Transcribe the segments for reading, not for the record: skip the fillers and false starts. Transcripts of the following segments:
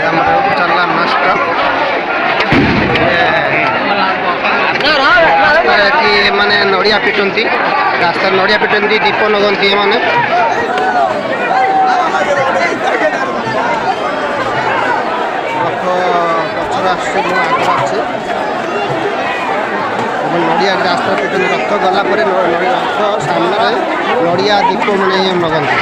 ଆମର ଚାଲିଲା ନାସ୍ତା ଏଠି ମାନେ ନଡ଼ିଆ ପିଟନ୍ତି ରାସ୍ତାରେ ନଡ଼ିଆ ପିଟନ୍ତି ଦୀପ ଲଗାନ୍ତି ଏମାନେ ଲୋକ ପଛରେ ଆସୁଛି ମୁଁ ଆଗରେ ଅଛି ନଡ଼ିଆ ରାସ୍ତା ପିଟନ୍ତି ରଥ ଗଲା ପରେ ରଥ ସାମ୍ନାରେ ନଡ଼ିଆ ଦୀପ ମାନେ ଲଗାନ୍ତି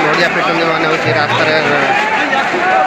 ନଡ଼ିଆ ପିଟନ୍ତି ମାନେ ହେଉଛି ରାସ୍ତାରେ